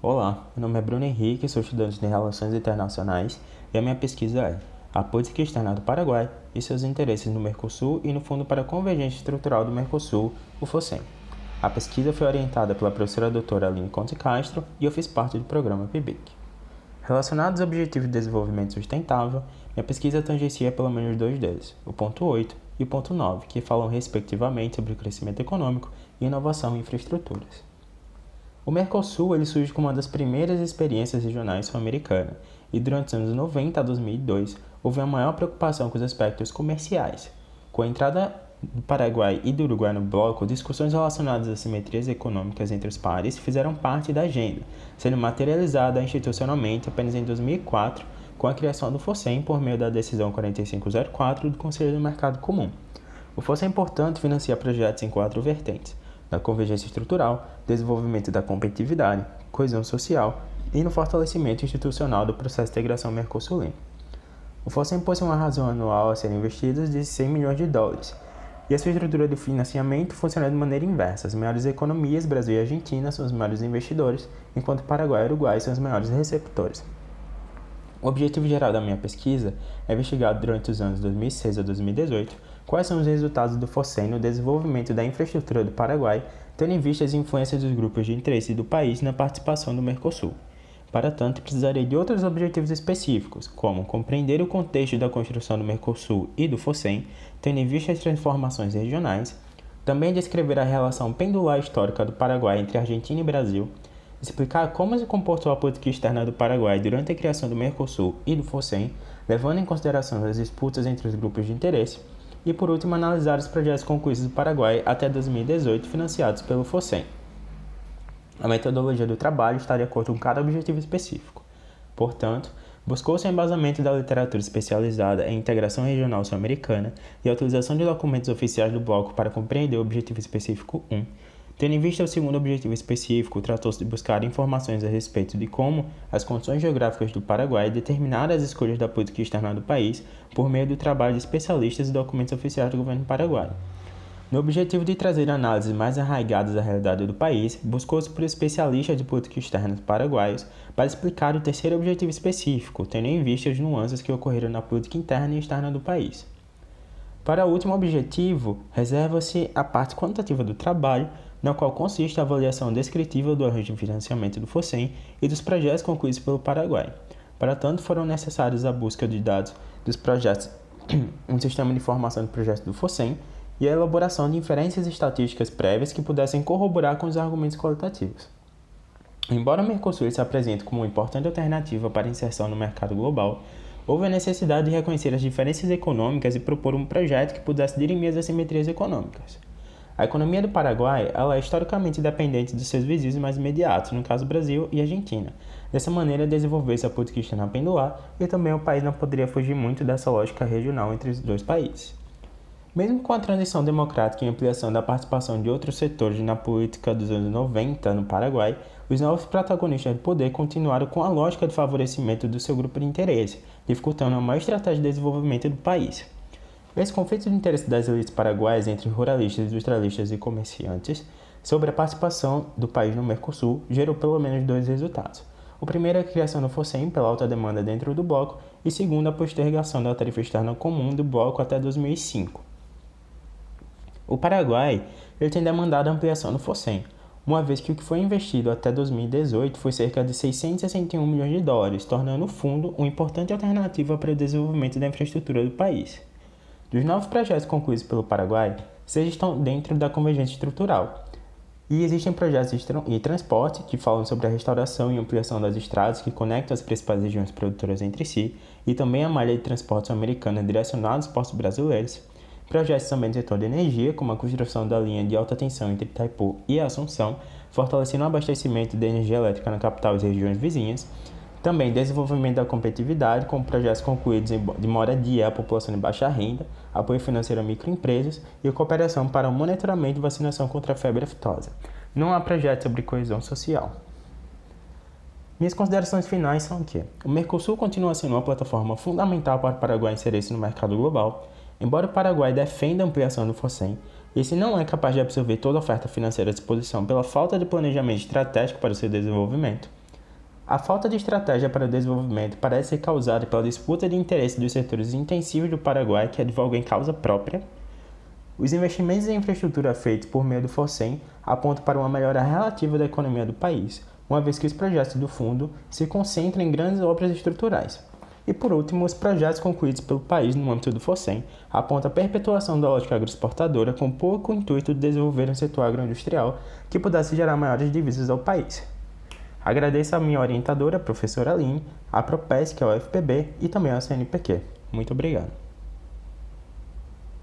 Olá, meu nome é Bruno Henrique, sou estudante de Relações Internacionais e a minha pesquisa é a Política Externa do Paraguai e seus interesses no Mercosul e no Fundo para a Convergência Estrutural do Mercosul, o FOSEM. A pesquisa foi orientada pela professora doutora Aline Conte Castro e eu fiz parte do programa PIBIC. Relacionados aos Objetivos de Desenvolvimento Sustentável, minha pesquisa tangencia pelo menos dois deles, o ponto 8 e o ponto 9, que falam respectivamente sobre o crescimento econômico e inovação em infraestruturas. O Mercosul ele surge como uma das primeiras experiências regionais sul-americanas e durante os anos 90 a 2002 houve uma maior preocupação com os aspectos comerciais. Com a entrada do Paraguai e do Uruguai no bloco, discussões relacionadas às simetrias econômicas entre os pares fizeram parte da agenda, sendo materializada institucionalmente apenas em 2004 com a criação do FOSEM por meio da Decisão 4504 do Conselho do Mercado Comum. O FOSEM, portanto, financia projetos em quatro vertentes: na convergência estrutural, desenvolvimento da competitividade, coesão social e no fortalecimento institucional do processo de integração mercosulino. O FOSEM possui uma razão anual a ser investida de US$ 100 milhões, e a sua estrutura de financiamento funciona de maneira inversa. As maiores economias, Brasil e Argentina, são os maiores investidores, enquanto Paraguai e Uruguai são os maiores receptores. O objetivo geral da minha pesquisa é investigar durante os anos 2006 a 2018 quais são os resultados do FOSEM no desenvolvimento da infraestrutura do Paraguai, tendo em vista as influências dos grupos de interesse do país na participação do Mercosul. Para tanto, precisarei de outros objetivos específicos, como compreender o contexto da construção do Mercosul e do FOSEM, tendo em vista as transformações regionais, também descrever a relação pendular histórica do Paraguai entre Argentina e Brasil, explicar como se comportou a política externa do Paraguai durante a criação do Mercosul e do FOSEM, levando em consideração as disputas entre os grupos de interesse, e por último analisar os projetos concluídos do Paraguai até 2018 financiados pelo FOSEM. A metodologia do trabalho está de acordo com cada objetivo específico. Portanto, buscou-se o embasamento da literatura especializada em integração regional sul-americana e a utilização de documentos oficiais do bloco para compreender o objetivo específico 1. Tendo em vista o segundo objetivo específico, tratou-se de buscar informações a respeito de como as condições geográficas do Paraguai determinaram as escolhas da política externa do país por meio do trabalho de especialistas e documentos oficiais do governo paraguaio. No objetivo de trazer análises mais arraigadas à realidade do país, buscou-se por especialistas de política externa paraguaios para explicar o terceiro objetivo específico, tendo em vista as nuances que ocorreram na política interna e externa do país. Para o último objetivo, reserva-se a parte quantitativa do trabalho, na qual consiste a avaliação descritiva do arranjo de financiamento do FOSEM e dos projetos concluídos pelo Paraguai. Para tanto, foram necessários a busca de dados dos projetos, um sistema de informação de projetos do FOSEM e a elaboração de inferências estatísticas prévias que pudessem corroborar com os argumentos qualitativos. Embora o Mercosul se apresente como uma importante alternativa para a inserção no mercado global, houve a necessidade de reconhecer as diferenças econômicas e propor um projeto que pudesse dirimir as assimetrias econômicas. A economia do Paraguai ela é historicamente dependente dos seus vizinhos mais imediatos, no caso Brasil e Argentina. Dessa maneira, desenvolver-se a política externa pendular e também o país não poderia fugir muito dessa lógica regional entre os dois países. Mesmo com a transição democrática e ampliação da participação de outros setores na política dos anos 90 no Paraguai, os novos protagonistas do poder continuaram com a lógica de favorecimento do seu grupo de interesse, dificultando a maior estratégia de desenvolvimento do país. Esse conflito de interesse das elites paraguaias entre ruralistas, industrialistas e comerciantes sobre a participação do país no Mercosul gerou pelo menos dois resultados. O primeiro é a criação do FOSEM pela alta demanda dentro do bloco e segundo a postergação da tarifa externa comum do bloco até 2005. O Paraguai ele tem demandado a ampliação do FOSEM, uma vez que o que foi investido até 2018 foi cerca de US$ 661 milhões, tornando o fundo uma importante alternativa para o desenvolvimento da infraestrutura do país. Dos novos projetos concluídos pelo Paraguai, 6 estão dentro da convergência estrutural. E existem projetos de transporte que falam sobre a restauração e ampliação das estradas que conectam as principais regiões produtoras entre si e também a malha de transporte americana direcionada aos portos brasileiros. Projetos também do setor de energia, como a construção da linha de alta tensão entre Itaipu e Assunção, fortalecendo o abastecimento de energia elétrica na capital e regiões vizinhas. Também desenvolvimento da competitividade, com projetos concluídos de moradia à população de baixa renda, apoio financeiro a microempresas e cooperação para o monitoramento e vacinação contra a febre aftosa. Não há projetos sobre coesão social. Minhas considerações finais são que o Mercosul continua sendo uma plataforma fundamental para o Paraguai inserir-se no mercado global. Embora o Paraguai defenda a ampliação do FOSEM, esse não é capaz de absorver toda a oferta financeira à disposição pela falta de planejamento estratégico para o seu desenvolvimento. A falta de estratégia para o desenvolvimento parece ser causada pela disputa de interesse dos setores intensivos do Paraguai que advogam em causa própria. Os investimentos em infraestrutura feitos por meio do FOSEM apontam para uma melhora relativa da economia do país, uma vez que os projetos do fundo se concentram em grandes obras estruturais. E por último, os projetos concluídos pelo país no âmbito do FOSEM apontam a perpetuação da lógica agroexportadora com pouco intuito de desenvolver um setor agroindustrial que pudesse gerar maiores divisas ao país. Agradeço a minha orientadora, a professora Aline, a Propesc, que é a UFPB, e também ao CNPq. Muito obrigado.